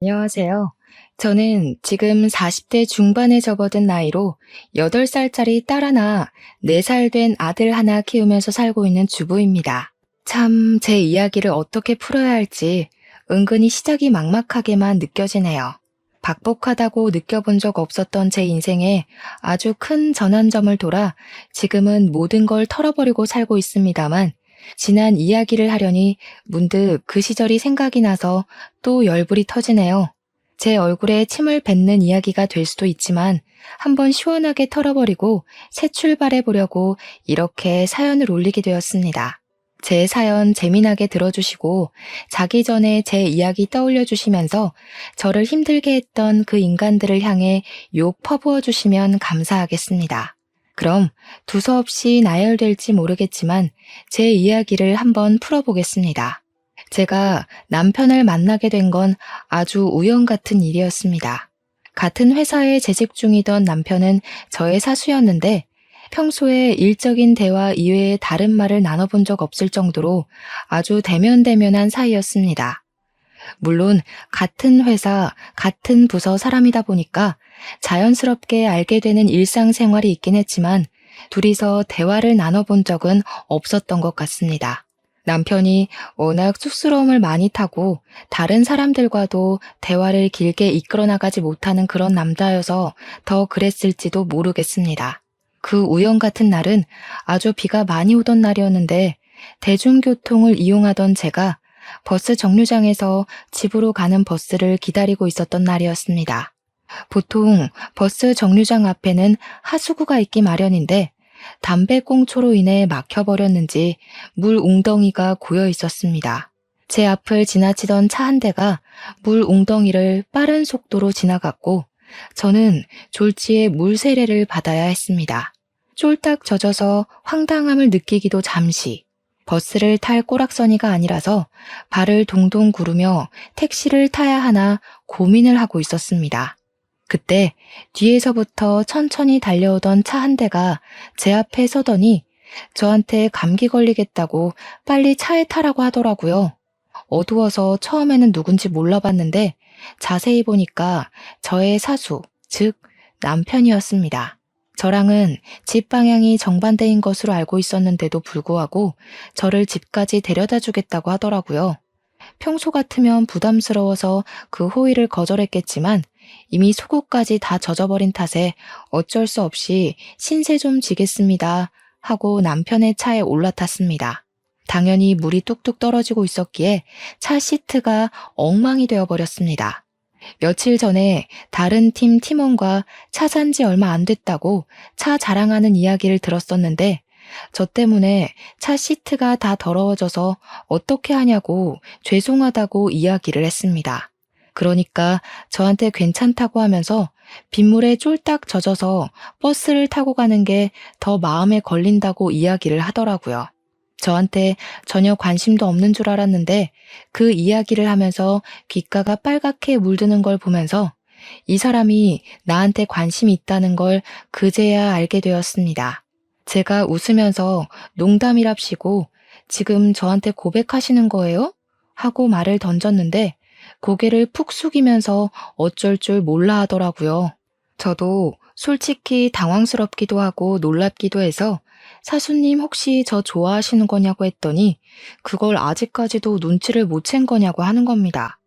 안녕하세요. 저는 지금 40대 중반에 접어든 나이로 8살짜리 딸 하나, 4살 된 아들 하나 키우면서 살고 있는 주부입니다. 참, 제 이야기를 어떻게 풀어야 할지 은근히 시작이 막막하게만 느껴지네요. 박복하다고 느껴본 적 없었던 제 인생에 아주 큰 전환점을 돌아 지금은 모든 걸 털어버리고 살고 있습니다만, 지난 이야기를 하려니 문득 그 시절이 생각이 나서 또 열불이 터지네요. 제 얼굴에 침을 뱉는 이야기가 될 수도 있지만 한번 시원하게 털어버리고 새 출발해 보려고 이렇게 사연을 올리게 되었습니다. 제 사연 재미나게 들어주시고 자기 전에 제 이야기 떠올려 주시면서 저를 힘들게 했던 그 인간들을 향해 욕 퍼부어 주시면 감사하겠습니다. 그럼 두서없이 나열될지 모르겠지만 제 이야기를 한번 풀어보겠습니다. 제가 남편을 만나게 된 건 아주 우연 같은 일이었습니다. 같은 회사에 재직 중이던 남편은 저의 사수였는데 평소에 일적인 대화 이외에 다른 말을 나눠본 적 없을 정도로 아주 대면대면한 사이였습니다. 물론 같은 회사, 같은 부서 사람이다 보니까 자연스럽게 알게 되는 일상생활이 있긴 했지만 둘이서 대화를 나눠본 적은 없었던 것 같습니다. 남편이 워낙 쑥스러움을 많이 타고 다른 사람들과도 대화를 길게 이끌어 나가지 못하는 그런 남자여서 더 그랬을지도 모르겠습니다. 그 우연 같은 날은 아주 비가 많이 오던 날이었는데 대중교통을 이용하던 제가 버스 정류장에서 집으로 가는 버스를 기다리고 있었던 날이었습니다. 보통 버스 정류장 앞에는 하수구가 있기 마련인데 담배꽁초로 인해 막혀버렸는지 물 웅덩이가 고여 있었습니다. 제 앞을 지나치던 차 한 대가 물 웅덩이를 빠른 속도로 지나갔고 저는 졸지에 물 세례를 받아야 했습니다. 쫄딱 젖어서 황당함을 느끼기도 잠시, 버스를 탈 꼬락서니가 아니라서 발을 동동 구르며 택시를 타야 하나 고민을 하고 있었습니다. 그때 뒤에서부터 천천히 달려오던 차 한 대가 제 앞에 서더니 저한테 감기 걸리겠다고 빨리 차에 타라고 하더라고요. 어두워서 처음에는 누군지 몰라봤는데 자세히 보니까 저의 사수, 즉 남편이었습니다. 저랑은 집 방향이 정반대인 것으로 알고 있었는데도 불구하고 저를 집까지 데려다 주겠다고 하더라고요. 평소 같으면 부담스러워서 그 호의를 거절했겠지만 이미 속옷까지 다 젖어버린 탓에 어쩔 수 없이 신세 좀 지겠습니다 하고 남편의 차에 올라탔습니다. 당연히 물이 뚝뚝 떨어지고 있었기에 차 시트가 엉망이 되어버렸습니다. 며칠 전에 다른 팀 팀원과 차 산 지 얼마 안 됐다고 차 자랑하는 이야기를 들었었는데 저 때문에 차 시트가 다 더러워져서 어떻게 하냐고 죄송하다고 이야기를 했습니다. 그러니까 저한테 괜찮다고 하면서 빗물에 쫄딱 젖어서 버스를 타고 가는 게 더 마음에 걸린다고 이야기를 하더라고요. 저한테 전혀 관심도 없는 줄 알았는데 그 이야기를 하면서 귓가가 빨갛게 물드는 걸 보면서 이 사람이 나한테 관심이 있다는 걸 그제야 알게 되었습니다. 제가 웃으면서 농담이랍시고 지금 저한테 고백하시는 거예요? 하고 말을 던졌는데 고개를 푹 숙이면서 어쩔 줄 몰라 하더라고요. 저도 솔직히 당황스럽기도 하고 놀랍기도 해서 사수님 혹시 저 좋아하시는 거냐고 했더니 그걸 아직까지도 눈치를 못 챈 거냐고 하는 겁니다.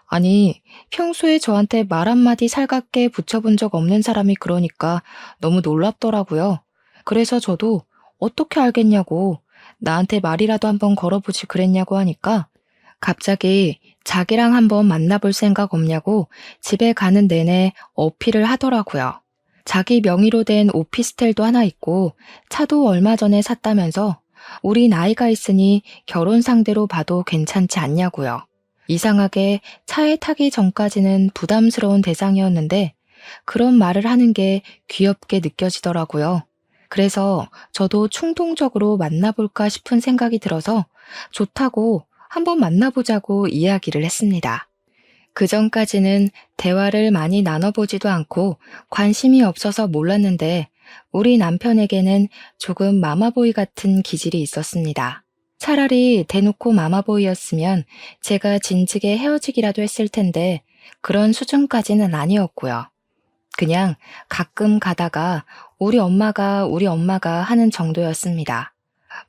아니, 평소에 저한테 말 한마디 살갑게 붙여본 적 없는 사람이 그러니까 너무 놀랍더라고요. 그래서 저도 어떻게 알겠냐고 나한테 말이라도 한번 걸어보지 그랬냐고 하니까 갑자기 자기랑 한번 만나볼 생각 없냐고 집에 가는 내내 어필을 하더라고요. 자기 명의로 된 오피스텔도 하나 있고 차도 얼마 전에 샀다면서 우리 나이가 있으니 결혼 상대로 봐도 괜찮지 않냐고요. 이상하게 차에 타기 전까지는 부담스러운 대상이었는데 그런 말을 하는 게 귀엽게 느껴지더라고요. 그래서 저도 충동적으로 만나볼까 싶은 생각이 들어서 좋다고 한번 만나보자고 이야기를 했습니다. 그 전까지는 대화를 많이 나눠보지도 않고 관심이 없어서 몰랐는데 우리 남편에게는 조금 마마보이 같은 기질이 있었습니다. 차라리 대놓고 마마보이였으면 제가 진즉에 헤어지기라도 했을 텐데 그런 수준까지는 아니었고요. 그냥 가끔 가다가 우리 엄마가 하는 정도였습니다.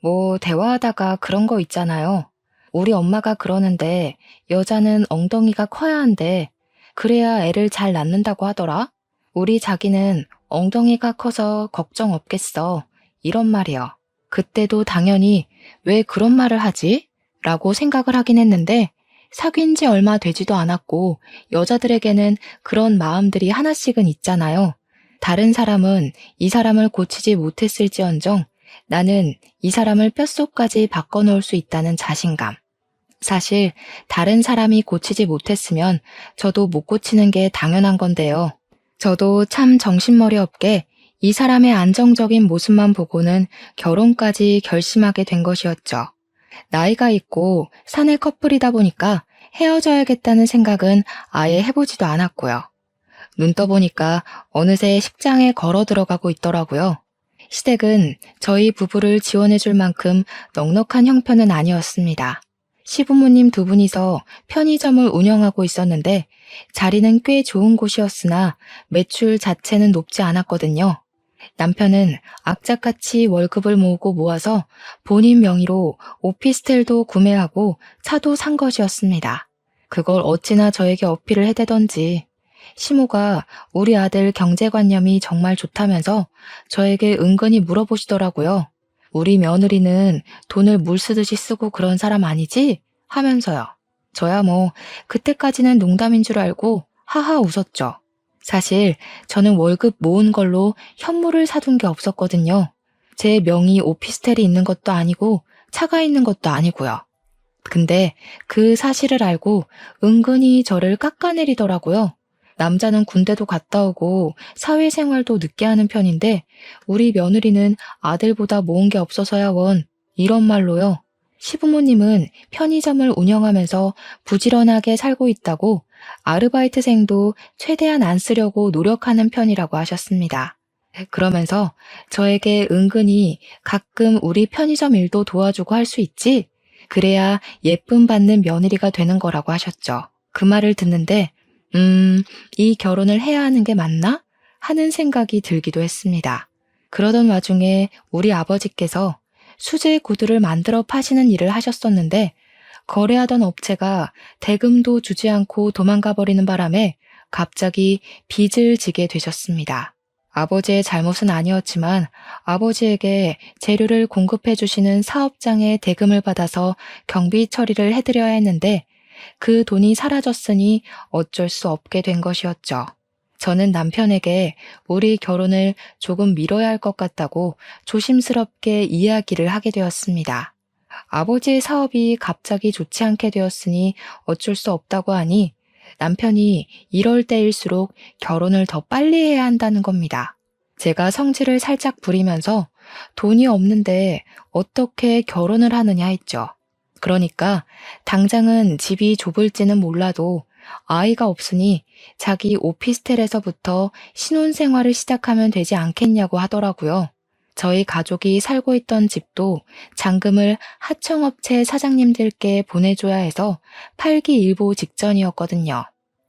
뭐 대화하다가 그런 거 있잖아요. 우리 엄마가 그러는데 여자는 엉덩이가 커야 한대. 그래야 애를 잘 낳는다고 하더라. 우리 자기는 엉덩이가 커서 걱정 없겠어. 이런 말이요. 그때도 당연히 왜 그런 말을 하지? 라고 생각을 하긴 했는데 사귄 지 얼마 되지도 않았고 여자들에게는 그런 마음들이 하나씩은 있잖아요. 다른 사람은 이 사람을 고치지 못했을지언정 나는 이 사람을 뼛속까지 바꿔놓을 수 있다는 자신감. 사실 다른 사람이 고치지 못했으면 저도 못 고치는 게 당연한 건데요. 저도 참 정신머리 없게 이 사람의 안정적인 모습만 보고는 결혼까지 결심하게 된 것이었죠. 나이가 있고 사내 커플이다 보니까 헤어져야겠다는 생각은 아예 해보지도 않았고요. 눈 떠보니까 어느새 식장에 걸어 들어가고 있더라고요. 시댁은 저희 부부를 지원해줄 만큼 넉넉한 형편은 아니었습니다. 시부모님 두 분이서 편의점을 운영하고 있었는데 자리는 꽤 좋은 곳이었으나 매출 자체는 높지 않았거든요. 남편은 악착같이 월급을 모으고 모아서 본인 명의로 오피스텔도 구매하고 차도 산 것이었습니다. 그걸 어찌나 저에게 어필을 해대던지 시모가 우리 아들 경제관념이 정말 좋다면서 저에게 은근히 물어보시더라고요. 우리 며느리는 돈을 물 쓰듯이 쓰고 그런 사람 아니지? 하면서요. 저야 뭐 그때까지는 농담인 줄 알고 하하 웃었죠. 사실 저는 월급 모은 걸로 현물을 사둔 게 없었거든요. 제 명의 오피스텔이 있는 것도 아니고 차가 있는 것도 아니고요. 근데 그 사실을 알고 은근히 저를 깎아내리더라고요. 남자는 군대도 갔다 오고 사회생활도 늦게 하는 편인데 우리 며느리는 아들보다 모은 게 없어서야 원. 이런 말로요. 시부모님은 편의점을 운영하면서 부지런하게 살고 있다고 아르바이트생도 최대한 안 쓰려고 노력하는 편이라고 하셨습니다. 그러면서 저에게 은근히 가끔 우리 편의점 일도 도와주고 할 수 있지? 그래야 예쁨 받는 며느리가 되는 거라고 하셨죠. 그 말을 듣는데 이 결혼을 해야 하는 게 맞나? 하는 생각이 들기도 했습니다. 그러던 와중에 우리 아버지께서 수제 구두를 만들어 파시는 일을 하셨었는데 거래하던 업체가 대금도 주지 않고 도망가 버리는 바람에 갑자기 빚을 지게 되셨습니다. 아버지의 잘못은 아니었지만 아버지에게 재료를 공급해 주시는 사업장의 대금을 받아서 경비 처리를 해드려야 했는데 그 돈이 사라졌으니 어쩔 수 없게 된 것이었죠. 저는 남편에게 우리 결혼을 조금 미뤄야 할 것 같다고 조심스럽게 이야기를 하게 되었습니다. 아버지의 사업이 갑자기 좋지 않게 되었으니 어쩔 수 없다고 하니 남편이 이럴 때일수록 결혼을 더 빨리 해야 한다는 겁니다. 제가 성질을 살짝 부리면서 돈이 없는데 어떻게 결혼을 하느냐 했죠. 그러니까 당장은 집이 좁을지는 몰라도 아이가 없으니 자기 오피스텔에서부터 신혼생활을 시작하면 되지 않겠냐고 하더라고요. 저희 가족이 살고 있던 집도 잔금을 하청업체 사장님들께 보내줘야 해서 팔기 일보 직전이었거든요.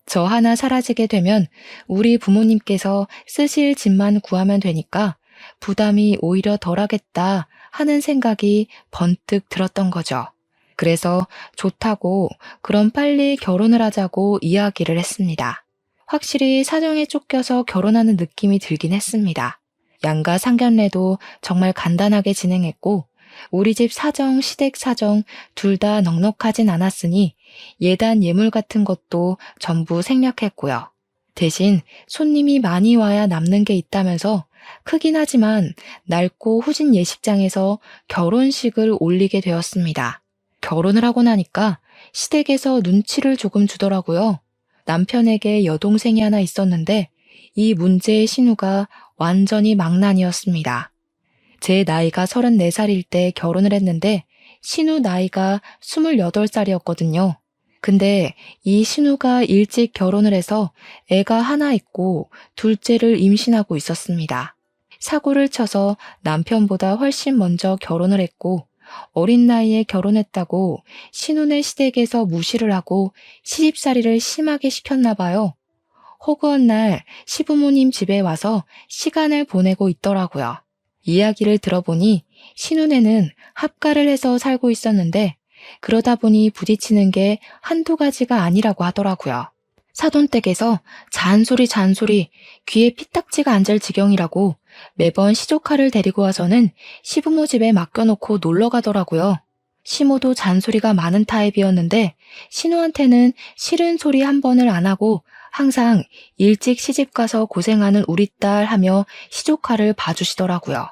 저 하나 사라지게 되면 우리 부모님께서 쓰실 집만 구하면 되니까 부담이 오히려 덜하겠다 하는 생각이 번뜩 들었던 거죠. 그래서 좋다고 그럼 빨리 결혼을 하자고 이야기를 했습니다. 확실히 사정에 쫓겨서 결혼하는 느낌이 들긴 했습니다. 양가 상견례도 정말 간단하게 진행했고 우리 집 사정, 시댁 사정 둘 다 넉넉하진 않았으니 예단 예물 같은 것도 전부 생략했고요. 대신 손님이 많이 와야 남는 게 있다면서 크긴 하지만 낡고 후진 예식장에서 결혼식을 올리게 되었습니다. 결혼을 하고 나니까 시댁에서 눈치를 조금 주더라고요. 남편에게 여동생이 하나 있었는데 이 문제의 신우가 완전히 망난이었습니다. 제 나이가 34살일 때 결혼을 했는데 신우 나이가 28살이었거든요. 근데 이 신우가 일찍 결혼을 해서 애가 하나 있고 둘째를 임신하고 있었습니다. 사고를 쳐서 남편보다 훨씬 먼저 결혼을 했고 어린 나이에 결혼했다고 신혼의 시댁에서 무시를 하고 시집살이를 심하게 시켰나 봐요. 허구한 날 시부모님 집에 와서 시간을 보내고 있더라고요. 이야기를 들어보니 신혼에는 합가를 해서 살고 있었는데 그러다 보니 부딪히는 게 한두 가지가 아니라고 하더라고요. 사돈댁에서 잔소리 귀에 피딱지가 앉을 지경이라고 매번 시조카를 데리고 와서는 시부모 집에 맡겨놓고 놀러 가더라고요. 시모도 잔소리가 많은 타입이었는데 신우한테는 싫은 소리 한 번을 안 하고 항상 일찍 시집가서 고생하는 우리 딸 하며 시조카를 봐주시더라고요.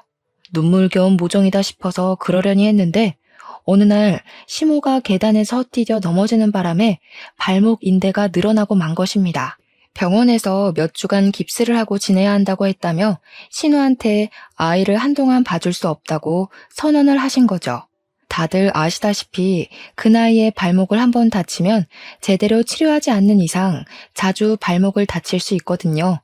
눈물겨운 모정이다 싶어서 그러려니 했는데 어느 날 시모가 계단에서 헛디뎌 넘어지는 바람에 발목 인대가 늘어나고 만 것입니다. 병원에서 몇 주간 깁스를 하고 지내야 한다고 했다며 신우한테 아이를 한동안 봐줄 수 없다고 선언을 하신 거죠. 다들 아시다시피 그 나이에 발목을 한번 다치면 제대로 치료하지 않는 이상 자주 발목을 다칠 수 있거든요.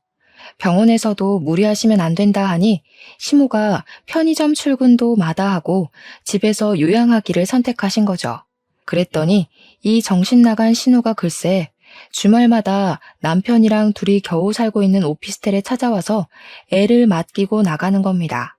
병원에서도 무리하시면 안 된다 하니 시모가 편의점 출근도 마다하고 집에서 요양하기를 선택하신 거죠. 그랬더니 이 정신 나간 신우가 글쎄 주말마다 남편이랑 둘이 겨우 살고 있는 오피스텔에 찾아와서 애를 맡기고 나가는 겁니다.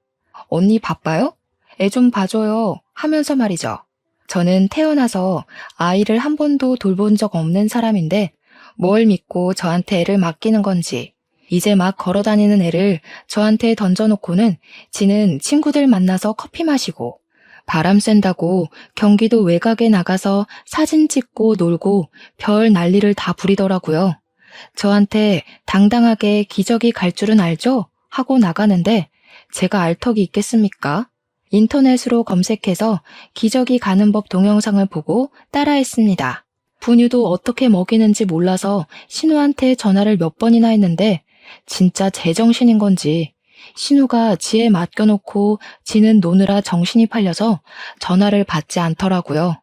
언니 바빠요? 애 좀 봐줘요 하면서 말이죠. 저는 태어나서 아이를 한 번도 돌본 적 없는 사람인데 뭘 믿고 저한테 애를 맡기는 건지 이제 막 걸어다니는 애를 저한테 던져놓고는 지는 친구들 만나서 커피 마시고 바람 쐰다고 경기도 외곽에 나가서 사진 찍고 놀고 별 난리를 다 부리더라고요. 저한테 당당하게 기저귀 갈 줄은 알죠? 하고 나가는데 제가 알 턱이 있겠습니까? 인터넷으로 검색해서 기저귀 가는 법 동영상을 보고 따라했습니다. 분유도 어떻게 먹이는지 몰라서 신우한테 전화를 몇 번이나 했는데 진짜 제정신인 건지 신우가 지에 맡겨놓고 지는 노느라 정신이 팔려서 전화를 받지 않더라고요.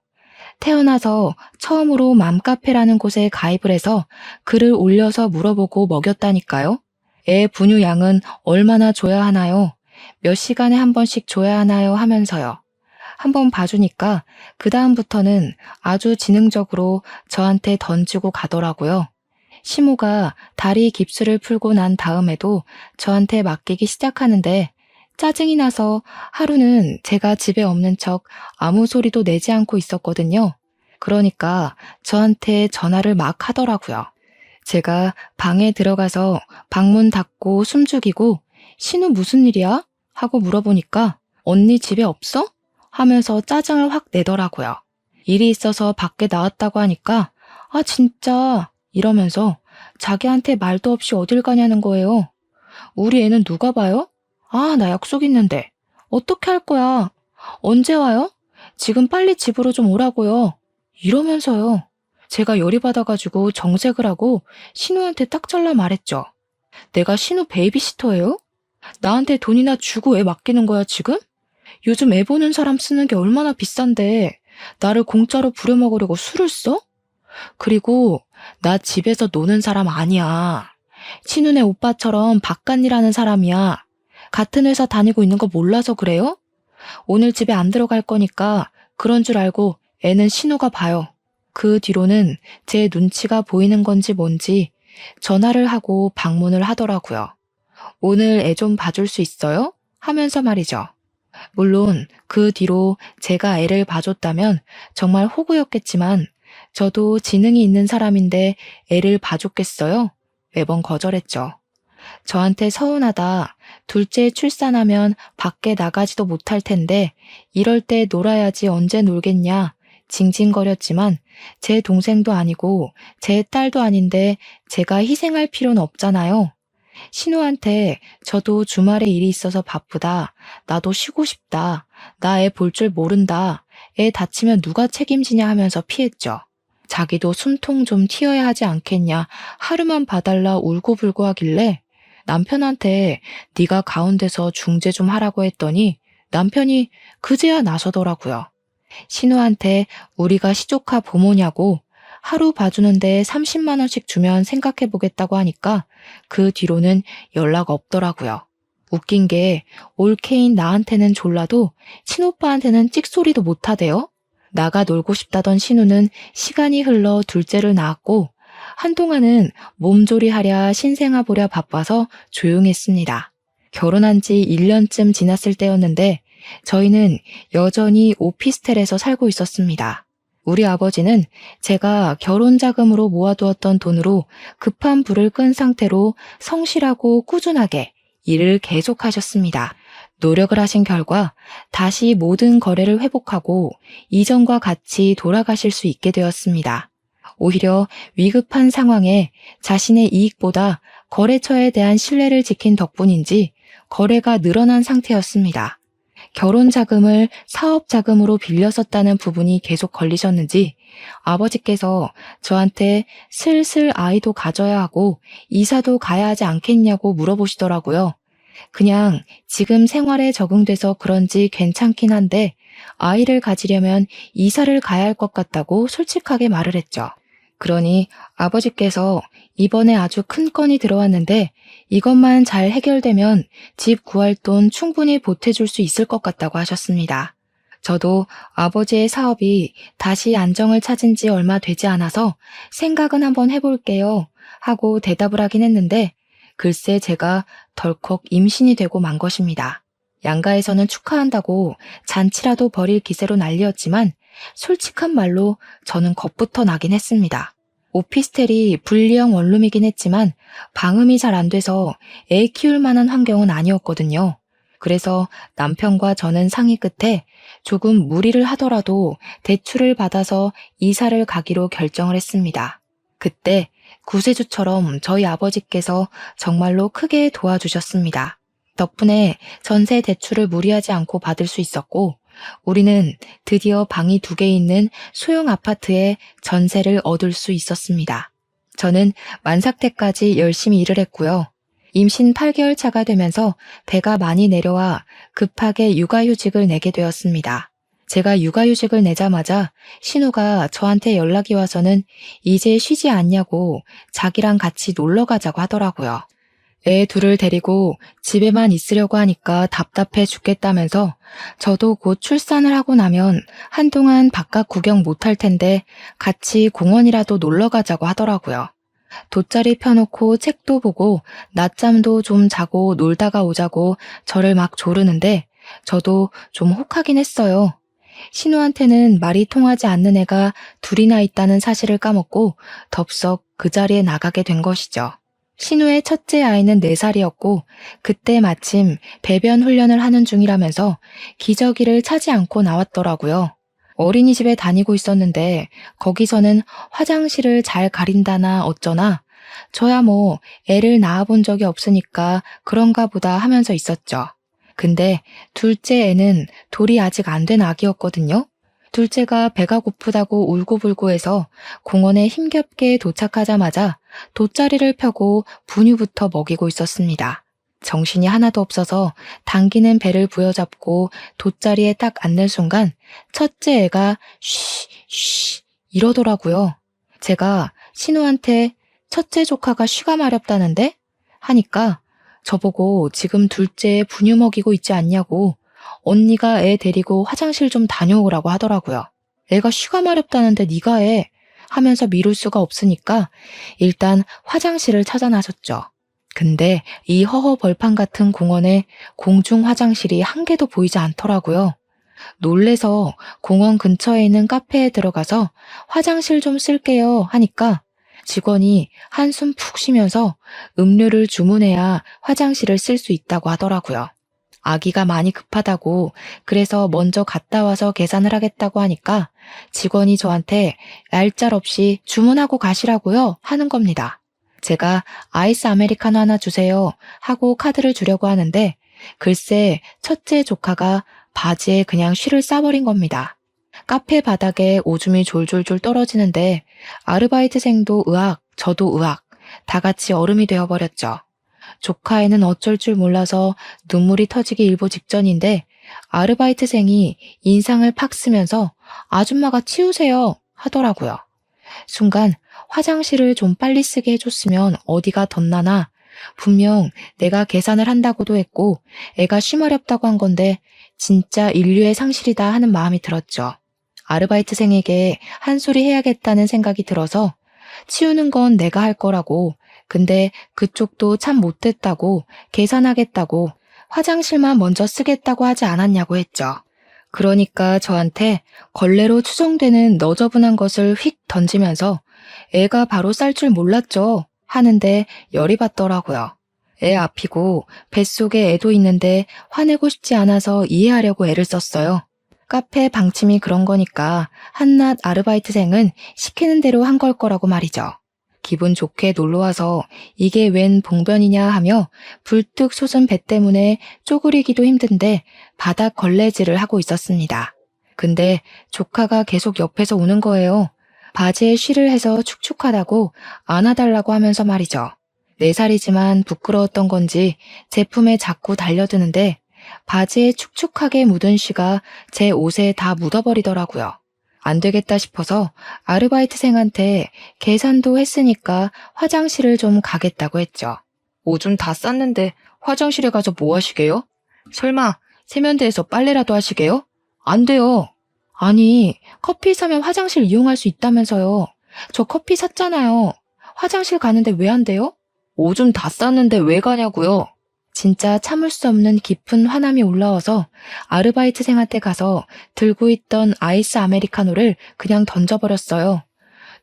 태어나서 처음으로 맘카페라는 곳에 가입을 해서 글을 올려서 물어보고 먹였다니까요. 애 분유 양은 얼마나 줘야 하나요? 몇 시간에 한 번씩 줘야 하나요? 하면서요. 한번 봐주니까 그 다음부터는 아주 지능적으로 저한테 던지고 가더라고요. 시모가 다리 깁스를 풀고 난 다음에도 저한테 맡기기 시작하는데 짜증이 나서 하루는 제가 집에 없는 척 아무 소리도 내지 않고 있었거든요. 그러니까 저한테 전화를 막 하더라고요. 제가 방에 들어가서 방문 닫고 숨죽이고 신우 무슨 일이야? 하고 물어보니까 언니 집에 없어? 하면서 짜증을 확 내더라고요. 일이 있어서 밖에 나왔다고 하니까 아 진짜 이러면서 자기한테 말도 없이 어딜 가냐는 거예요. 우리 애는 누가 봐요? 아, 나 약속 있는데. 어떻게 할 거야? 언제 와요? 지금 빨리 집으로 좀 오라고요. 이러면서요. 제가 열이 받아가지고 정색을 하고 신우한테 딱 잘라 말했죠. 내가 신우 베이비시터예요? 나한테 돈이나 주고 애 맡기는 거야 지금? 요즘 애 보는 사람 쓰는 게 얼마나 비싼데 나를 공짜로 부려먹으려고 술을 써? 그리고 나 집에서 노는 사람 아니야. 친훈의 오빠처럼 바깥일하는 사람이야. 같은 회사 다니고 있는 거 몰라서 그래요? 오늘 집에 안 들어갈 거니까 그런 줄 알고 애는 신우가 봐요. 그 뒤로는 제 눈치가 보이는 건지 뭔지 전화를 하고 방문을 하더라고요. 오늘 애 좀 봐줄 수 있어요? 하면서 말이죠. 물론 그 뒤로 제가 애를 봐줬다면 정말 호구였겠지만 저도 지능이 있는 사람인데 애를 봐줬겠어요? 매번 거절했죠. 저한테 서운하다. 둘째 출산하면 밖에 나가지도 못할 텐데 이럴 때 놀아야지 언제 놀겠냐. 징징거렸지만 제 동생도 아니고 제 딸도 아닌데 제가 희생할 필요는 없잖아요. 신우한테 저도 주말에 일이 있어서 바쁘다. 나도 쉬고 싶다. 나 애 볼 줄 모른다. 애 다치면 누가 책임지냐 하면서 피했죠. 자기도 숨통 좀 튀어야 하지 않겠냐. 하루만 봐달라 울고불고 하길래 남편한테 네가 가운데서 중재 좀 하라고 했더니 남편이 그제야 나서더라고요. 신우한테 우리가 시조카 부모냐고 하루 봐주는데 30만 원씩 주면 생각해보겠다고 하니까 그 뒤로는 연락 없더라고요. 웃긴 게 올케인 나한테는 졸라도 친오빠한테는 찍소리도 못하대요. 나가 놀고 싶다던 신우는 시간이 흘러 둘째를 낳았고 한동안은 몸조리하랴 신생아 보랴 바빠서 조용했습니다. 결혼한 지 1년쯤 지났을 때였는데 저희는 여전히 오피스텔에서 살고 있었습니다. 우리 아버지는 제가 결혼 자금으로 모아두었던 돈으로 급한 불을 끈 상태로 성실하고 꾸준하게 일을 계속하셨습니다. 노력을 하신 결과 다시 모든 거래를 회복하고 이전과 같이 돌아가실 수 있게 되었습니다. 오히려 위급한 상황에 자신의 이익보다 거래처에 대한 신뢰를 지킨 덕분인지 거래가 늘어난 상태였습니다. 결혼 자금을 사업 자금으로 빌려 썼다는 부분이 계속 걸리셨는지 아버지께서 저한테 슬슬 아이도 가져야 하고 이사도 가야 하지 않겠냐고 물어보시더라고요. 그냥 지금 생활에 적응돼서 그런지 괜찮긴 한데 아이를 가지려면 이사를 가야 할 것 같다고 솔직하게 말을 했죠. 그러니 아버지께서 이번에 아주 큰 건이 들어왔는데 이것만 잘 해결되면 집 구할 돈 충분히 보태줄 수 있을 것 같다고 하셨습니다. 저도 아버지의 사업이 다시 안정을 찾은 지 얼마 되지 않아서 생각은 한번 해볼게요 하고 대답을 하긴 했는데 글쎄 제가 덜컥 임신이 되고 만 것입니다. 양가에서는 축하한다고 잔치라도 벌일 기세로 난리였지만 솔직한 말로 저는 겁부터 나긴 했습니다. 오피스텔이 분리형 원룸이긴 했지만 방음이 잘 안 돼서 애 키울 만한 환경은 아니었거든요. 그래서 남편과 저는 상의 끝에 조금 무리를 하더라도 대출을 받아서 이사를 가기로 결정을 했습니다. 그때 구세주처럼 저희 아버지께서 정말로 크게 도와주셨습니다. 덕분에 전세 대출을 무리하지 않고 받을 수 있었고 우리는 드디어 방이 2개 있는 소형 아파트에 전세를 얻을 수 있었습니다. 저는 만삭때까지 열심히 일을 했고요. 임신 8개월 차가 되면서 배가 많이 내려와 급하게 육아휴직을 내게 되었습니다. 제가 육아휴직을 내자마자 신우가 저한테 연락이 와서는 이제 쉬지 않냐고 자기랑 같이 놀러 가자고 하더라고요. 애 둘을 데리고 집에만 있으려고 하니까 답답해 죽겠다면서 저도 곧 출산을 하고 나면 한동안 바깥 구경 못할 텐데 같이 공원이라도 놀러 가자고 하더라고요. 돗자리 펴놓고 책도 보고 낮잠도 좀 자고 놀다가 오자고 저를 막 조르는데 저도 좀 혹하긴 했어요. 신우한테는 말이 통하지 않는 애가 둘이나 있다는 사실을 까먹고 덥석 그 자리에 나가게 된 것이죠. 신우의 첫째 아이는 4살이었고 그때 마침 배변 훈련을 하는 중이라면서 기저귀를 차지 않고 나왔더라고요. 어린이집에 다니고 있었는데 거기서는 화장실을 잘 가린다나 어쩌나 저야 뭐 애를 낳아본 적이 없으니까 그런가 보다 하면서 있었죠. 근데 둘째 애는 돌이 아직 안 된 아기였거든요. 둘째가 배가 고프다고 울고불고 해서 공원에 힘겹게 도착하자마자 돗자리를 펴고 분유부터 먹이고 있었습니다. 정신이 하나도 없어서 당기는 배를 부여잡고 돗자리에 딱 앉는 순간 첫째 애가 쉬 이러더라고요. 제가 신우한테 첫째 조카가 쉬가 마렵다는데? 하니까 저보고 지금 둘째 분유 먹이고 있지 않냐고 언니가 애 데리고 화장실 좀 다녀오라고 하더라고요. 애가 쉬가 마렵다는데 네가 해 하면서 미룰 수가 없으니까 일단 화장실을 찾아 나섰죠. 근데 이 허허벌판 같은 공원에 공중 화장실이 한 개도 보이지 않더라고요. 놀래서 공원 근처에 있는 카페에 들어가서 화장실 좀 쓸게요 하니까 직원이 한숨 푹 쉬면서 음료를 주문해야 화장실을 쓸 수 있다고 하더라고요. 아기가 많이 급하다고 그래서 먼저 갔다 와서 계산을 하겠다고 하니까 직원이 저한테 얄짤없이 주문하고 가시라고요 하는 겁니다. 제가 아이스 아메리카노 하나 주세요 하고 카드를 주려고 하는데 글쎄 첫째 조카가 바지에 그냥 쉬를 싸버린 겁니다. 카페 바닥에 오줌이 졸졸졸 떨어지는데 아르바이트생도 으악, 저도 으악, 다 같이 얼음이 되어버렸죠. 조카애는 어쩔 줄 몰라서 눈물이 터지기 일보 직전인데 아르바이트생이 인상을 팍 쓰면서 아줌마가 치우세요 하더라고요. 순간 화장실을 좀 빨리 쓰게 해줬으면 어디가 덧나나 분명 내가 계산을 한다고도 했고 애가 쉬마렵다고 한 건데 진짜 인류의 상실이다 하는 마음이 들었죠. 아르바이트생에게 한 소리 해야겠다는 생각이 들어서 치우는 건 내가 할 거라고, 근데 그쪽도 참 못됐다고, 계산하겠다고, 화장실만 먼저 쓰겠다고 하지 않았냐고 했죠. 그러니까 저한테 걸레로 추정되는 너저분한 것을 휙 던지면서 애가 바로 쌀 줄 몰랐죠 하는데 열이 받더라고요. 애 앞이고 뱃속에 애도 있는데 화내고 싶지 않아서 이해하려고 애를 썼어요. 카페 방침이 그런 거니까 한낱 아르바이트생은 시키는 대로 한 걸 거라고 말이죠. 기분 좋게 놀러와서 이게 웬 봉변이냐 하며 불뚝 솟은 배 때문에 쪼그리기도 힘든데 바닥 걸레질을 하고 있었습니다. 근데 조카가 계속 옆에서 우는 거예요. 바지에 쉬를 해서 축축하다고 안아달라고 하면서 말이죠. 4살이지만 부끄러웠던 건지 제품에 자꾸 달려드는데 바지에 축축하게 묻은 쉬가 제 옷에 다 묻어버리더라고요. 안 되겠다 싶어서 아르바이트생한테 계산도 했으니까 화장실을 좀 가겠다고 했죠. 오줌 다 쌌는데 화장실에 가서 뭐 하시게요? 설마 세면대에서 빨래라도 하시게요? 안 돼요. 아니, 커피 사면 화장실 이용할 수 있다면서요. 저 커피 샀잖아요. 화장실 가는데 왜 안 돼요? 오줌 다 쌌는데 왜 가냐고요? 진짜 참을 수 없는 깊은 화남이 올라와서 아르바이트생한테 가서 들고 있던 아이스 아메리카노를 그냥 던져버렸어요.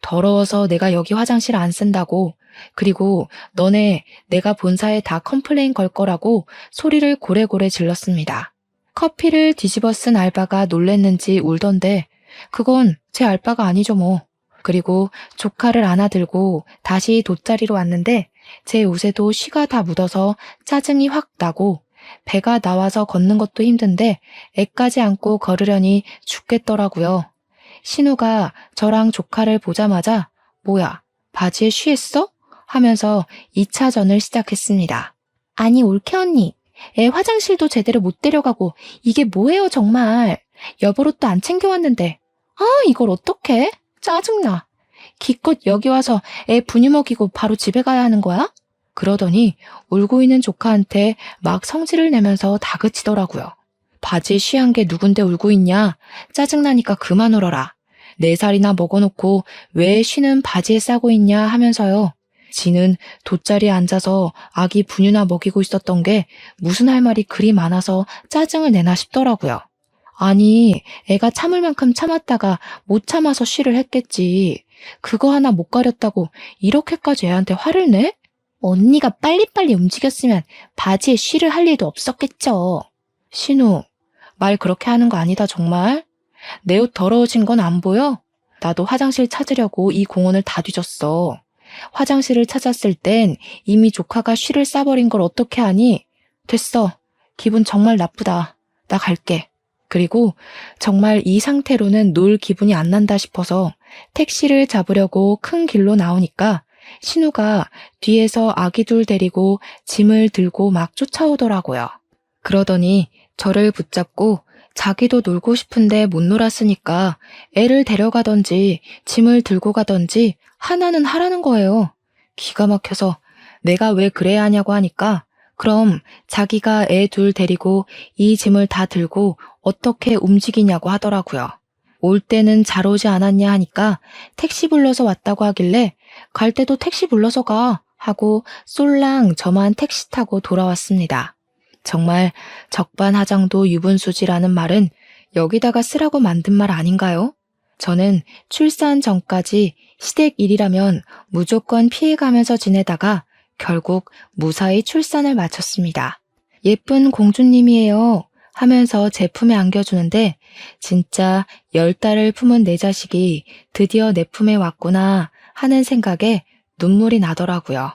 더러워서 내가 여기 화장실 안 쓴다고, 그리고 너네 내가 본사에 다 컴플레인 걸 거라고 소리를 고래고래 질렀습니다. 커피를 뒤집어 쓴 알바가 놀랬는지 울던데 그건 제 알바가 아니죠 뭐. 그리고 조카를 안아들고 다시 돗자리로 왔는데 제 옷에도 쉬가 다 묻어서 짜증이 확 나고 배가 나와서 걷는 것도 힘든데 애까지 안고 걸으려니 죽겠더라고요. 신우가 저랑 조카를 보자마자 뭐야, 바지에 쉬했어? 하면서 2차전을 시작했습니다. 아니 올케 언니, 애 화장실도 제대로 못 데려가고 이게 뭐예요 정말. 여보로또 안 챙겨왔는데. 아 이걸 어떡해? 짜증나. 기껏 여기 와서 애 분유 먹이고 바로 집에 가야 하는 거야? 그러더니 울고 있는 조카한테 막 성질을 내면서 다그치더라고요. 바지에 쉬한 게 누군데 울고 있냐? 짜증나니까 그만 울어라. 4살이나 먹어놓고 왜 쉬는 바지에 싸고 있냐 하면서요. 지는 돗자리에 앉아서 아기 분유나 먹이고 있었던 게 무슨 할 말이 그리 많아서 짜증을 내나 싶더라고요. 아니, 애가 참을 만큼 참았다가 못 참아서 쉬를 했겠지. 그거 하나 못 가렸다고 이렇게까지 애한테 화를 내? 언니가 빨리빨리 움직였으면 바지에 쉬를 할 일도 없었겠죠. 신우, 말 그렇게 하는 거 아니다 정말? 내 옷 더러워진 건 안 보여? 나도 화장실 찾으려고 이 공원을 다 뒤졌어. 화장실을 찾았을 땐 이미 조카가 쉬를 싸버린 걸 어떻게 하니? 됐어. 기분 정말 나쁘다. 나 갈게. 그리고 정말 이 상태로는 놀 기분이 안 난다 싶어서 택시를 잡으려고 큰 길로 나오니까 신우가 뒤에서 아기 둘 데리고 짐을 들고 막 쫓아오더라고요. 그러더니 저를 붙잡고 자기도 놀고 싶은데 못 놀았으니까 애를 데려가던지 짐을 들고 가던지 하나는 하라는 거예요. 기가 막혀서 내가 왜 그래야 하냐고 하니까 그럼 자기가 애 둘 데리고 이 짐을 다 들고 어떻게 움직이냐고 하더라고요. 올 때는 잘 오지 않았냐 하니까 택시 불러서 왔다고 하길래 갈 때도 택시 불러서 가 하고 쏠랑 저만 택시 타고 돌아왔습니다. 정말 적반하장도 유분수지라는 말은 여기다가 쓰라고 만든 말 아닌가요? 저는 출산 전까지 시댁 일이라면 무조건 피해가면서 지내다가 결국 무사히 출산을 마쳤습니다. 예쁜 공주님이에요 하면서 제 품에 안겨주는데 진짜 10달을 품은 내 자식이 드디어 내 품에 왔구나 하는 생각에 눈물이 나더라고요.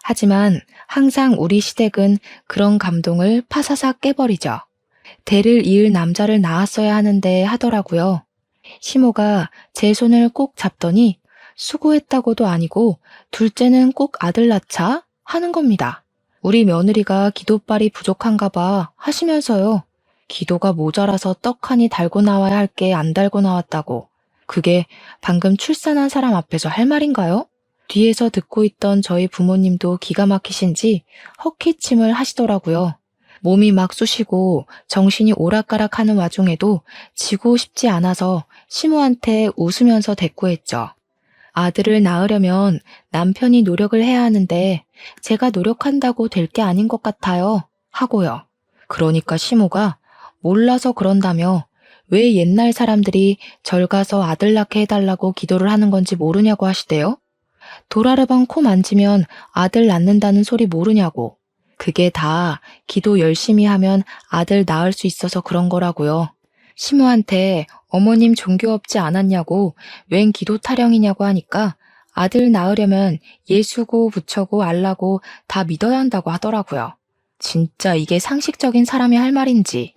하지만 항상 우리 시댁은 그런 감동을 파사삭 깨버리죠. 대를 이을 남자를 낳았어야 하는데 하더라고요. 시모가 제 손을 꼭 잡더니 수고했다고도 아니고 둘째는 꼭 아들 낳자 하는 겁니다. 우리 며느리가 기도빨이 부족한가 봐 하시면서요. 기도가 모자라서 떡하니 달고 나와야 할 게 안 달고 나왔다고. 그게 방금 출산한 사람 앞에서 할 말인가요? 뒤에서 듣고 있던 저희 부모님도 기가 막히신지 헛기침을 하시더라고요. 몸이 막 쑤시고 정신이 오락가락하는 와중에도 지고 싶지 않아서 시모한테 웃으면서 대꾸했죠. 아들을 낳으려면 남편이 노력을 해야 하는데 제가 노력한다고 될 게 아닌 것 같아요. 하고요. 그러니까 시모가 몰라서 그런다며 왜 옛날 사람들이 절 가서 아들 낳게 해달라고 기도를 하는 건지 모르냐고 하시대요. 도라르방 코 만지면 아들 낳는다는 소리 모르냐고. 그게 다 기도 열심히 하면 아들 낳을 수 있어서 그런 거라고요. 시모한테 어머님 종교 없지 않았냐고 웬 기도 타령이냐고 하니까 아들 낳으려면 예수고 부처고 알라고 다 믿어야 한다고 하더라고요. 진짜 이게 상식적인 사람이 할 말인지.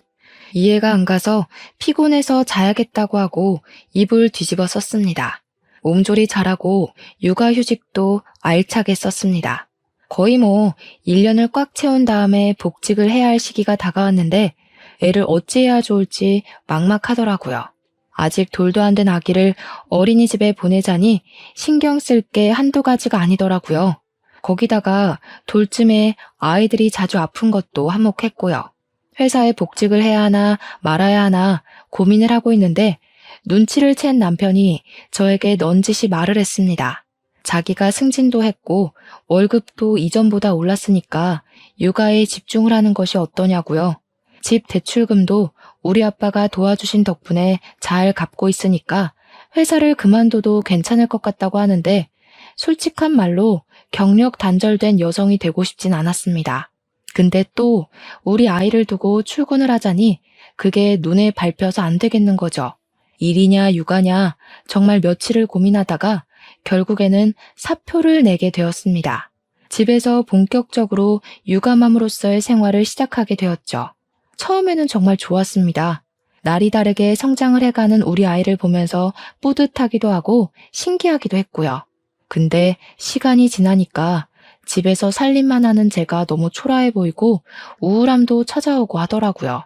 이해가 안 가서 피곤해서 자야겠다고 하고 이불 뒤집어 썼습니다. 몸조리 잘하고 육아휴직도 알차게 썼습니다. 거의 1년을 꽉 채운 다음에 복직을 해야 할 시기가 다가왔는데 애를 어찌해야 좋을지 막막하더라고요. 아직 돌도 안 된 아기를 어린이집에 보내자니 신경 쓸 게 한두 가지가 아니더라고요. 거기다가 돌쯤에 아이들이 자주 아픈 것도 한몫했고요. 회사에 복직을 해야 하나 말아야 하나 고민을 하고 있는데 눈치를 챈 남편이 저에게 넌지시 말을 했습니다. 자기가 승진도 했고 월급도 이전보다 올랐으니까 육아에 집중을 하는 것이 어떠냐고요. 집 대출금도 우리 아빠가 도와주신 덕분에 잘 갚고 있으니까 회사를 그만둬도 괜찮을 것 같다고 하는데 솔직한 말로 경력 단절된 여성이 되고 싶진 않았습니다. 근데 또 우리 아이를 두고 출근을 하자니 그게 눈에 밟혀서 안 되겠는 거죠. 일이냐 육아냐 정말 며칠을 고민하다가 결국에는 사표를 내게 되었습니다. 집에서 본격적으로 육아맘으로서의 생활을 시작하게 되었죠. 처음에는 정말 좋았습니다. 날이 다르게 성장을 해가는 우리 아이를 보면서 뿌듯하기도 하고 신기하기도 했고요. 근데 시간이 지나니까 집에서 살림만 하는 제가 너무 초라해 보이고 우울함도 찾아오고 하더라고요.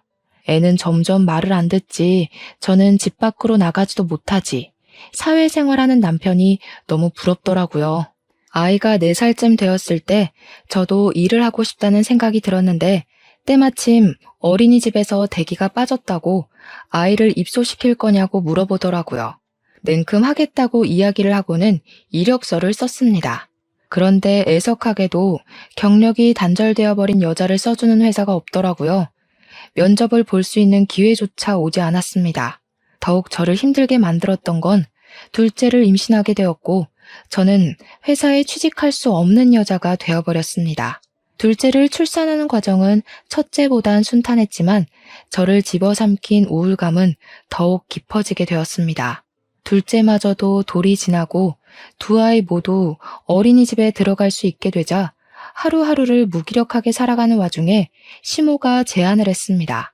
애는 점점 말을 안 듣지, 저는 집 밖으로 나가지도 못하지. 사회생활하는 남편이 너무 부럽더라고요. 아이가 4살쯤 되었을 때 저도 일을 하고 싶다는 생각이 들었는데 때마침 어린이집에서 대기가 빠졌다고 아이를 입소시킬 거냐고 물어보더라고요. 냉큼 하겠다고 이야기를 하고는 이력서를 썼습니다. 그런데 애석하게도 경력이 단절되어 버린 여자를 써주는 회사가 없더라고요. 면접을 볼 수 있는 기회조차 오지 않았습니다. 더욱 저를 힘들게 만들었던 건 둘째를 임신하게 되었고 저는 회사에 취직할 수 없는 여자가 되어버렸습니다. 둘째를 출산하는 과정은 첫째보단 순탄했지만 저를 집어삼킨 우울감은 더욱 깊어지게 되었습니다. 둘째마저도 돌이 지나고 두 아이 모두 어린이집에 들어갈 수 있게 되자 하루하루를 무기력하게 살아가는 와중에 시모가 제안을 했습니다.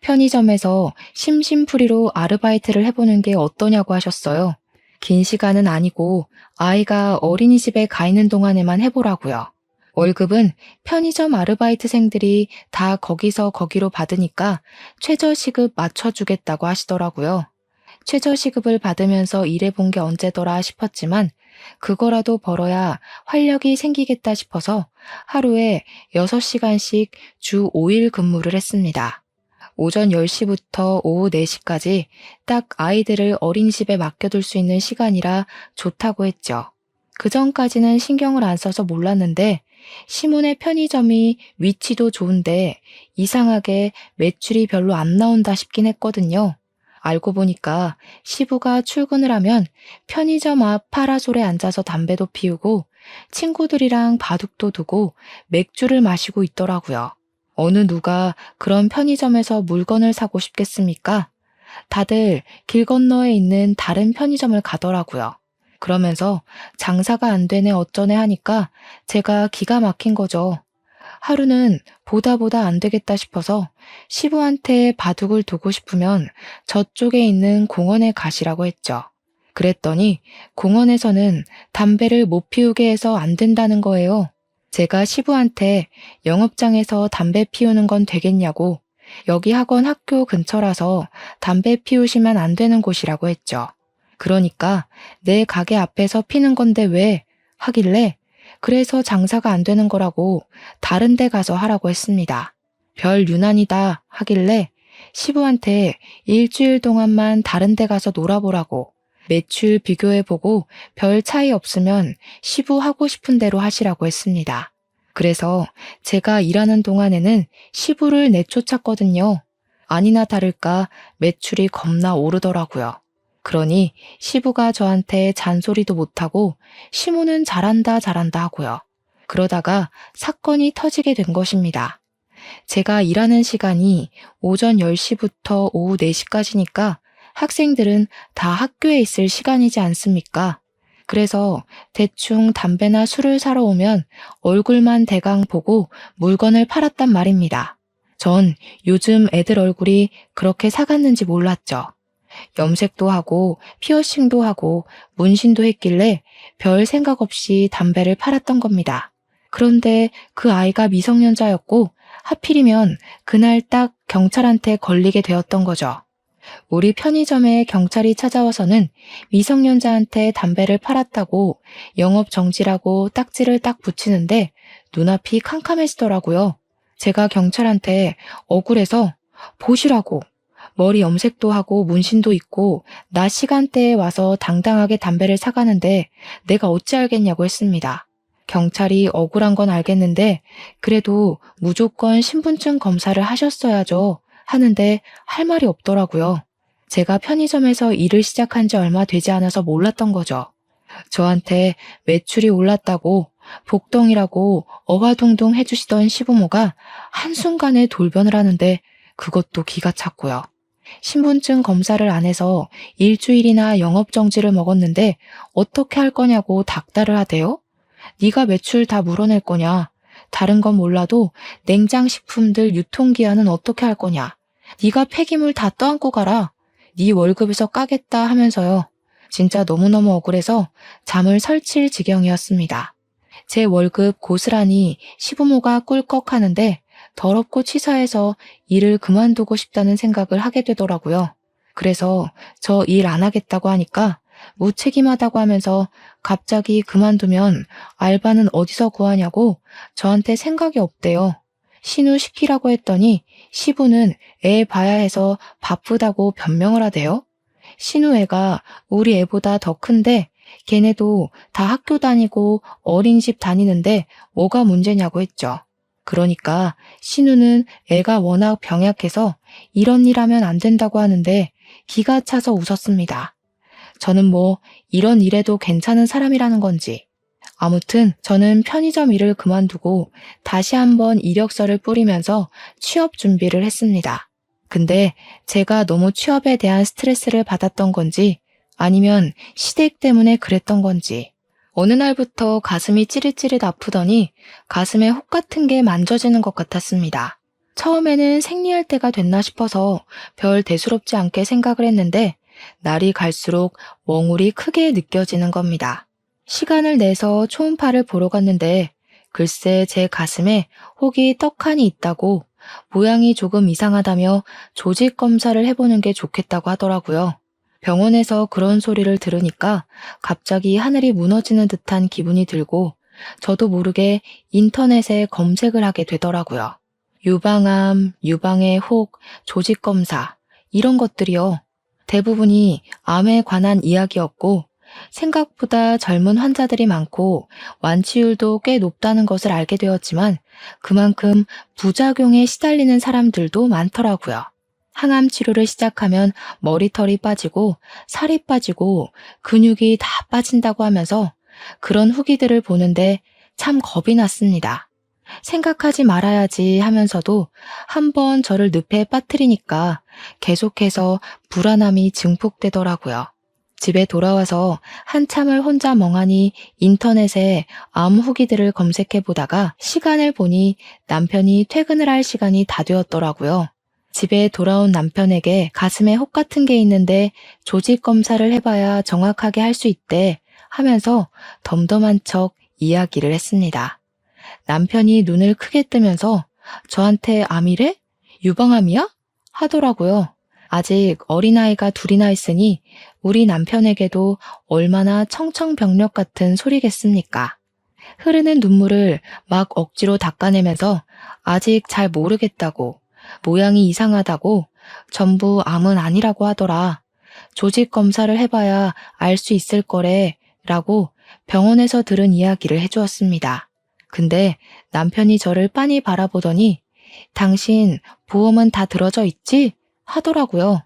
편의점에서 심심풀이로 아르바이트를 해보는 게 어떠냐고 하셨어요. 긴 시간은 아니고 아이가 어린이집에 가 있는 동안에만 해보라고요. 월급은 편의점 아르바이트생들이 다 거기서 거기로 받으니까 최저시급 맞춰주겠다고 하시더라고요. 최저시급을 받으면서 일해본 게 언제더라 싶었지만 그거라도 벌어야 활력이 생기겠다 싶어서 하루에 6시간씩 주 5일 근무를 했습니다. 오전 10시부터 오후 4시까지 딱 아이들을 어린이집에 맡겨둘 수 있는 시간이라 좋다고 했죠. 그전까지는 신경을 안 써서 몰랐는데 시몬의 편의점이 위치도 좋은데 이상하게 매출이 별로 안 나온다 싶긴 했거든요. 알고 보니까 시부가 출근을 하면 편의점 앞 파라솔에 앉아서 담배도 피우고 친구들이랑 바둑도 두고 맥주를 마시고 있더라고요. 어느 누가 그런 편의점에서 물건을 사고 싶겠습니까? 다들 길 건너에 있는 다른 편의점을 가더라고요. 그러면서 장사가 안 되네 어쩌네 하니까 제가 기가 막힌 거죠. 하루는 보다 안 되겠다 싶어서 시부한테 바둑을 두고 싶으면 저쪽에 있는 공원에 가시라고 했죠. 그랬더니 공원에서는 담배를 못 피우게 해서 안 된다는 거예요. 제가 시부한테 영업장에서 담배 피우는 건 되겠냐고 여기 학원 학교 근처라서 담배 피우시면 안 되는 곳이라고 했죠. 그러니까 내 가게 앞에서 피는 건데 왜 하길래 그래서 장사가 안 되는 거라고 다른 데 가서 하라고 했습니다. 별 유난이다 하길래 시부한테 일주일 동안만 다른 데 가서 놀아보라고 매출 비교해보고 별 차이 없으면 시부 하고 싶은 대로 하시라고 했습니다. 그래서 제가 일하는 동안에는 시부를 내쫓았거든요. 아니나 다를까 매출이 겁나 오르더라고요. 그러니 시부가 저한테 잔소리도 못하고 시모는 잘한다 잘한다 하고요. 그러다가 사건이 터지게 된 것입니다. 제가 일하는 시간이 오전 10시부터 오후 4시까지니까 학생들은 다 학교에 있을 시간이지 않습니까? 그래서 대충 담배나 술을 사러 오면 얼굴만 대강 보고 물건을 팔았단 말입니다. 전 요즘 애들 얼굴이 그렇게 사갔는지 몰랐죠. 염색도 하고 피어싱도 하고 문신도 했길래 별 생각 없이 담배를 팔았던 겁니다. 그런데 그 아이가 미성년자였고 하필이면 그날 딱 경찰한테 걸리게 되었던 거죠. 우리 편의점에 경찰이 찾아와서는 미성년자한테 담배를 팔았다고 영업 정지라고 딱지를 딱 붙이는데 눈앞이 캄캄해지더라고요. 제가 경찰한테 억울해서 보시라고 머리 염색도 하고 문신도 있고 낮 시간대에 와서 당당하게 담배를 사가는데 내가 어찌 알겠냐고 했습니다. 경찰이 억울한 건 알겠는데 그래도 무조건 신분증 검사를 하셨어야죠 하는데 할 말이 없더라고요. 제가 편의점에서 일을 시작한 지 얼마 되지 않아서 몰랐던 거죠. 저한테 매출이 올랐다고 복덩이라고 어화둥둥 해주시던 시부모가 한순간에 돌변을 하는데 그것도 기가 찼고요. 신분증 검사를 안 해서 일주일이나 영업정지를 먹었는데 어떻게 할 거냐고 닥달을 하대요? 네가 매출 다 물어낼 거냐? 다른 건 몰라도 냉장식품들 유통기한은 어떻게 할 거냐? 네가 폐기물 다 떠안고 가라. 네 월급에서 까겠다 하면서요. 진짜 너무너무 억울해서 잠을 설칠 지경이었습니다. 제 월급 고스란히 시부모가 꿀꺽하는데 더럽고 치사해서 일을 그만두고 싶다는 생각을 하게 되더라고요. 그래서 저 일 안 하겠다고 하니까 무책임하다고 하면서 갑자기 그만두면 알바는 어디서 구하냐고 저한테 생각이 없대요. 신우 시키라고 했더니 시부는 애 봐야 해서 바쁘다고 변명을 하대요. 신우 애가 우리 애보다 더 큰데 걔네도 다 학교 다니고 어린이집 다니는데 뭐가 문제냐고 했죠. 그러니까 신우는 애가 워낙 병약해서 이런 일 하면 안 된다고 하는데 기가 차서 웃었습니다. 저는 뭐 이런 일에도 괜찮은 사람이라는 건지. 아무튼 저는 편의점 일을 그만두고 다시 한번 이력서를 뿌리면서 취업 준비를 했습니다. 근데 제가 너무 취업에 대한 스트레스를 받았던 건지 아니면 시댁 때문에 그랬던 건지 어느 날부터 가슴이 찌릿찌릿 아프더니 가슴에 혹 같은 게 만져지는 것 같았습니다. 처음에는 생리할 때가 됐나 싶어서 별 대수롭지 않게 생각을 했는데 날이 갈수록 멍울이 크게 느껴지는 겁니다. 시간을 내서 초음파를 보러 갔는데 글쎄 제 가슴에 혹이 떡하니 있다고 모양이 조금 이상하다며 조직 검사를 해보는 게 좋겠다고 하더라고요. 병원에서 그런 소리를 들으니까 갑자기 하늘이 무너지는 듯한 기분이 들고 저도 모르게 인터넷에 검색을 하게 되더라고요. 유방암, 유방의 혹, 조직 검사 이런 것들이요. 대부분이 암에 관한 이야기였고 생각보다 젊은 환자들이 많고 완치율도 꽤 높다는 것을 알게 되었지만 그만큼 부작용에 시달리는 사람들도 많더라고요. 항암 치료를 시작하면 머리털이 빠지고 살이 빠지고 근육이 다 빠진다고 하면서 그런 후기들을 보는데 참 겁이 났습니다. 생각하지 말아야지 하면서도 한번 저를 늪에 빠뜨리니까 계속해서 불안함이 증폭되더라고요. 집에 돌아와서 한참을 혼자 멍하니 인터넷에 암 후기들을 검색해 보다가 시간을 보니 남편이 퇴근을 할 시간이 다 되었더라고요. 집에 돌아온 남편에게 가슴에 혹 같은 게 있는데 조직 검사를 해봐야 정확하게 할 수 있대 하면서 덤덤한 척 이야기를 했습니다. 남편이 눈을 크게 뜨면서 저한테 암이래? 유방암이야? 하더라고요. 아직 어린아이가 둘이나 있으니 우리 남편에게도 얼마나 청청병력 같은 소리겠습니까? 흐르는 눈물을 막 억지로 닦아내면서 아직 잘 모르겠다고, 모양이 이상하다고, 전부 암은 아니라고 하더라. 조직 검사를 해봐야 알 수 있을 거래 라고 병원에서 들은 이야기를 해주었습니다. 근데 남편이 저를 빤히 바라보더니 당신 보험은 다 들어져 있지? 하더라고요.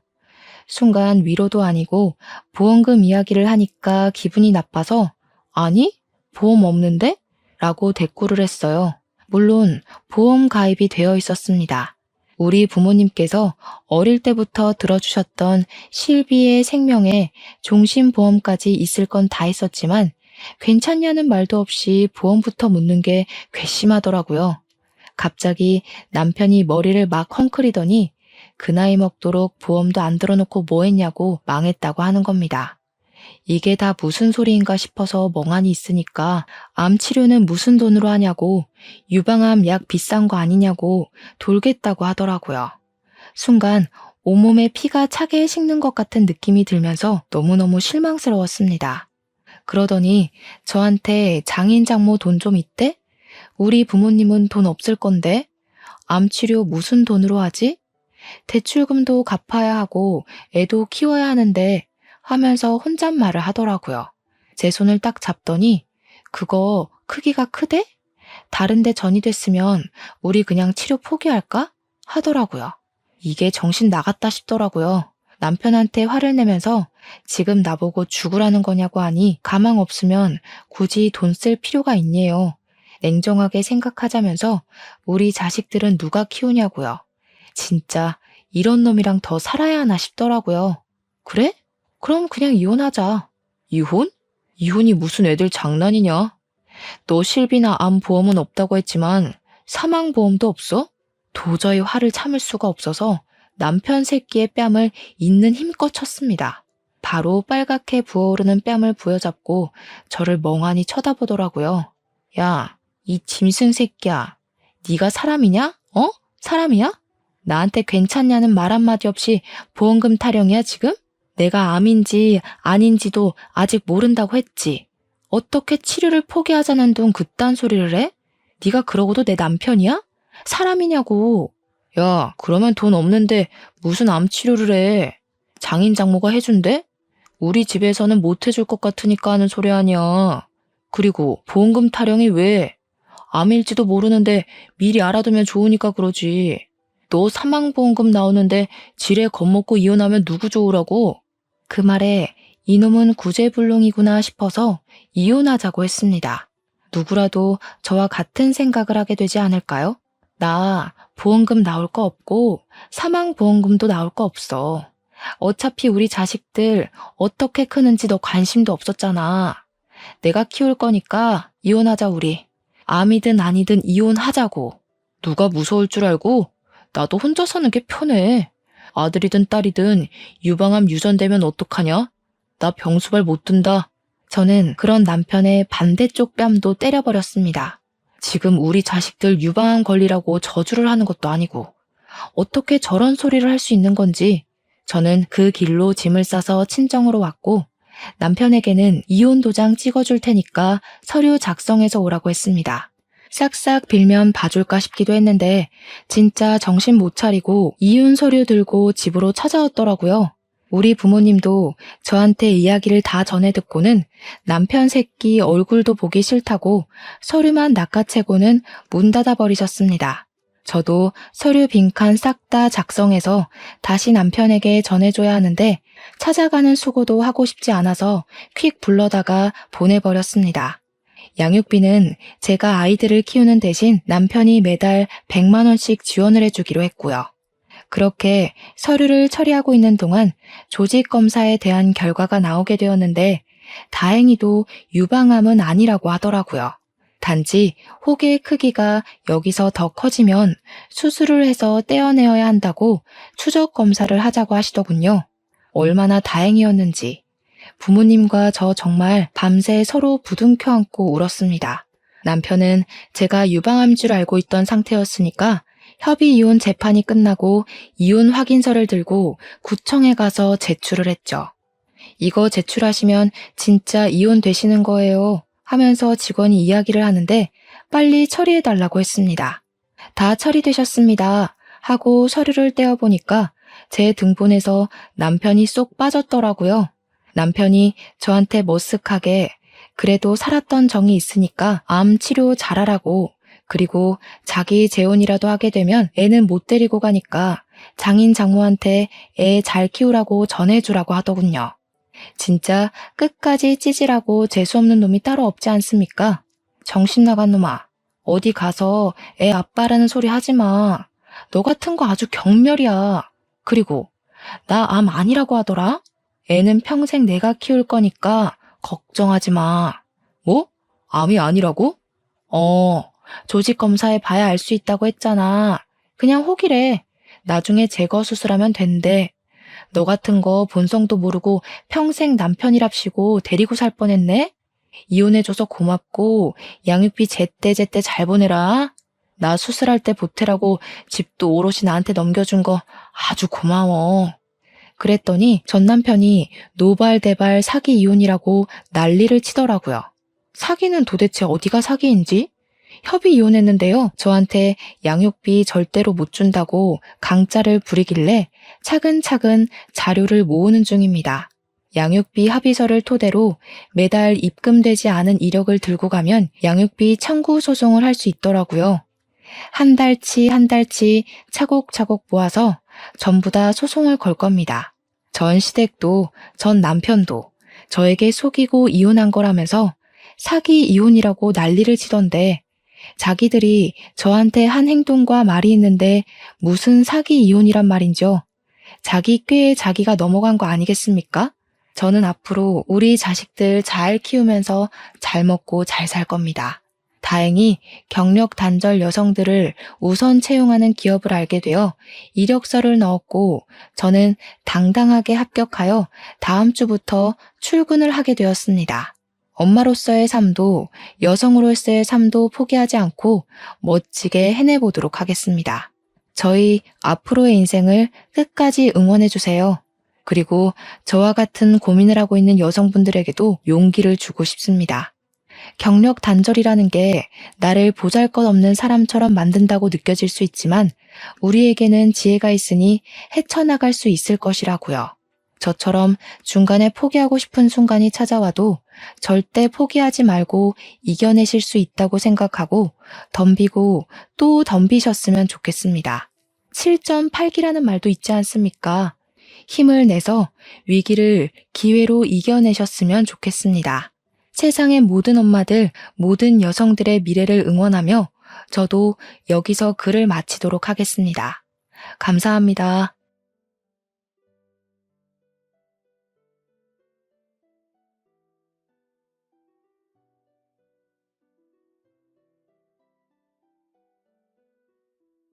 순간 위로도 아니고 보험금 이야기를 하니까 기분이 나빠서 아니? 보험 없는데? 라고 대꾸를 했어요. 물론 보험 가입이 되어 있었습니다. 우리 부모님께서 어릴 때부터 들어주셨던 실비의 생명에 종신보험까지 있을 건 다 있었지만 괜찮냐는 말도 없이 보험부터 묻는 게 괘씸하더라고요. 갑자기 남편이 머리를 막 헝클이더니 그 나이 먹도록 보험도 안 들어놓고 뭐 했냐고 망했다고 하는 겁니다. 이게 다 무슨 소리인가 싶어서 멍하니 있으니까 암 치료는 무슨 돈으로 하냐고, 유방암 약 비싼 거 아니냐고 돌겠다고 하더라고요. 순간 온몸에 피가 차게 식는 것 같은 느낌이 들면서 너무너무 실망스러웠습니다. 그러더니 저한테 장인 장모 돈 좀 있대? 우리 부모님은 돈 없을 건데? 암 치료 무슨 돈으로 하지? 대출금도 갚아야 하고 애도 키워야 하는데 하면서 혼잣말을 하더라고요. 제 손을 딱 잡더니 그거 크기가 크대? 다른데 전이됐으면 우리 그냥 치료 포기할까? 하더라고요. 이게 정신 나갔다 싶더라고요. 남편한테 화를 내면서 지금 나보고 죽으라는 거냐고 하니 가망 없으면 굳이 돈 쓸 필요가 있네요. 냉정하게 생각하자면서 우리 자식들은 누가 키우냐고요. 진짜 이런 놈이랑 더 살아야 하나 싶더라고요. 그래? 그럼 그냥 이혼하자. 이혼? 이혼이 무슨 애들 장난이냐? 너 실비나 암 보험은 없다고 했지만 사망보험도 없어? 도저히 화를 참을 수가 없어서 남편 새끼의 뺨을 있는 힘껏 쳤습니다. 바로 빨갛게 부어오르는 뺨을 부여잡고 저를 멍하니 쳐다보더라고요. 야, 이 짐승 새끼야. 네가 사람이냐? 어? 사람이야? 나한테 괜찮냐는 말 한마디 없이 보험금 타령이야 지금? 내가 암인지 아닌지도 아직 모른다고 했지. 어떻게 치료를 포기하자는 둥 그딴 소리를 해? 네가 그러고도 내 남편이야? 사람이냐고. 야, 그러면 돈 없는데 무슨 암 치료를 해? 장인 장모가 해준대? 우리 집에서는 못 해줄 것 같으니까 하는 소리 아니야. 그리고 보험금 타령이 왜? 암일지도 모르는데 미리 알아두면 좋으니까 그러지. 너 사망보험금 나오는데 지레 겁먹고 이혼하면 누구 좋으라고? 그 말에 이놈은 구제불능이구나 싶어서 이혼하자고 했습니다. 누구라도 저와 같은 생각을 하게 되지 않을까요? 나 보험금 나올 거 없고 사망보험금도 나올 거 없어. 어차피 우리 자식들 어떻게 크는지 너 관심도 없었잖아. 내가 키울 거니까 이혼하자 우리. 암이든 아니든 이혼하자고. 누가 무서울 줄 알고? 나도 혼자 사는 게 편해. 아들이든 딸이든 유방암 유전되면 어떡하냐? 나 병수발 못 든다. 저는 그런 남편의 반대쪽 뺨도 때려버렸습니다. 지금 우리 자식들 유방암 걸리라고 저주를 하는 것도 아니고 어떻게 저런 소리를 할 수 있는 건지 저는 그 길로 짐을 싸서 친정으로 왔고 남편에게는 이혼 도장 찍어줄 테니까 서류 작성해서 오라고 했습니다. 싹싹 빌면 봐줄까 싶기도 했는데 진짜 정신 못 차리고 이혼 서류 들고 집으로 찾아왔더라고요. 우리 부모님도 저한테 이야기를 다 전해 듣고는 남편 새끼 얼굴도 보기 싫다고 서류만 낚아채고는 문 닫아 버리셨습니다. 저도 서류 빈칸 싹 다 작성해서 다시 남편에게 전해줘야 하는데 찾아가는 수고도 하고 싶지 않아서 퀵 불러다가 보내버렸습니다. 양육비는 제가 아이들을 키우는 대신 남편이 매달 100만 원씩 지원을 해주기로 했고요. 그렇게 서류를 처리하고 있는 동안 조직 검사에 대한 결과가 나오게 되었는데 다행히도 유방암은 아니라고 하더라고요. 단지 혹의 크기가 여기서 더 커지면 수술을 해서 떼어내어야 한다고 추적 검사를 하자고 하시더군요. 얼마나 다행이었는지. 부모님과 저 정말 밤새 서로 부둥켜 안고 울었습니다. 남편은 제가 유방암 줄 알고 있던 상태였으니까 협의 이혼 재판이 끝나고 이혼 확인서를 들고 구청에 가서 제출을 했죠. 이거 제출하시면 진짜 이혼 되시는 거예요 하면서 직원이 이야기를 하는데 빨리 처리해달라고 했습니다. 다 처리되셨습니다 하고 서류를 떼어보니까 제 등본에서 남편이 쏙 빠졌더라고요. 남편이 저한테 머쓱하게 그래도 살았던 정이 있으니까 암 치료 잘하라고, 그리고 자기 재혼이라도 하게 되면 애는 못 데리고 가니까 장인 장모한테 애 잘 키우라고 전해주라고 하더군요. 진짜 끝까지 찌질하고 재수없는 놈이 따로 없지 않습니까? 정신 나간 놈아. 어디 가서 애 아빠라는 소리 하지 마. 너 같은 거 아주 경멸이야. 그리고 나 암 아니라고 하더라? 애는 평생 내가 키울 거니까 걱정하지 마. 뭐? 암이 아니라고? 조직 검사해 봐야 알 수 있다고 했잖아. 그냥 혹이래. 나중에 제거 수술하면 된대. 너 같은 거 본성도 모르고 평생 남편이랍시고 데리고 살 뻔했네? 이혼해줘서 고맙고 양육비 제때제때 잘 보내라. 나 수술할 때 보태라고 집도 오롯이 나한테 넘겨준 거 아주 고마워. 그랬더니 전 남편이 노발대발 사기 이혼이라고 난리를 치더라고요. 사기는 도대체 어디가 사기인지? 협의 이혼했는데요. 저한테 양육비 절대로 못 준다고 강짜를 부리길래 차근차근 자료를 모으는 중입니다. 양육비 합의서를 토대로 매달 입금되지 않은 이력을 들고 가면 양육비 청구 소송을 할 수 있더라고요. 한 달치 차곡차곡 모아서 전부 다 소송을 걸 겁니다. 전 시댁도 전 남편도 저에게 속이고 이혼한 거라면서 사기 이혼이라고 난리를 치던데 자기들이 저한테 한 행동과 말이 있는데 무슨 사기 이혼이란 말인죠. 자기 꾀에 자기가 넘어간 거 아니겠습니까? 저는 앞으로 우리 자식들 잘 키우면서 잘 먹고 잘 살 겁니다. 다행히 경력 단절 여성들을 우선 채용하는 기업을 알게 되어 이력서를 넣었고 저는 당당하게 합격하여 다음 주부터 출근을 하게 되었습니다. 엄마로서의 삶도 여성으로서의 삶도 포기하지 않고 멋지게 해내보도록 하겠습니다. 저희 앞으로의 인생을 끝까지 응원해주세요. 그리고 저와 같은 고민을 하고 있는 여성분들에게도 용기를 주고 싶습니다. 경력 단절이라는 게 나를 보잘것없는 사람처럼 만든다고 느껴질 수 있지만 우리에게는 지혜가 있으니 헤쳐나갈 수 있을 것이라고요. 저처럼 중간에 포기하고 싶은 순간이 찾아와도 절대 포기하지 말고 이겨내실 수 있다고 생각하고 덤비고 또 덤비셨으면 좋겠습니다. 7.8기라는 말도 있지 않습니까? 힘을 내서 위기를 기회로 이겨내셨으면 좋겠습니다. 세상의 모든 엄마들, 모든 여성들의 미래를 응원하며 저도 여기서 글을 마치도록 하겠습니다. 감사합니다.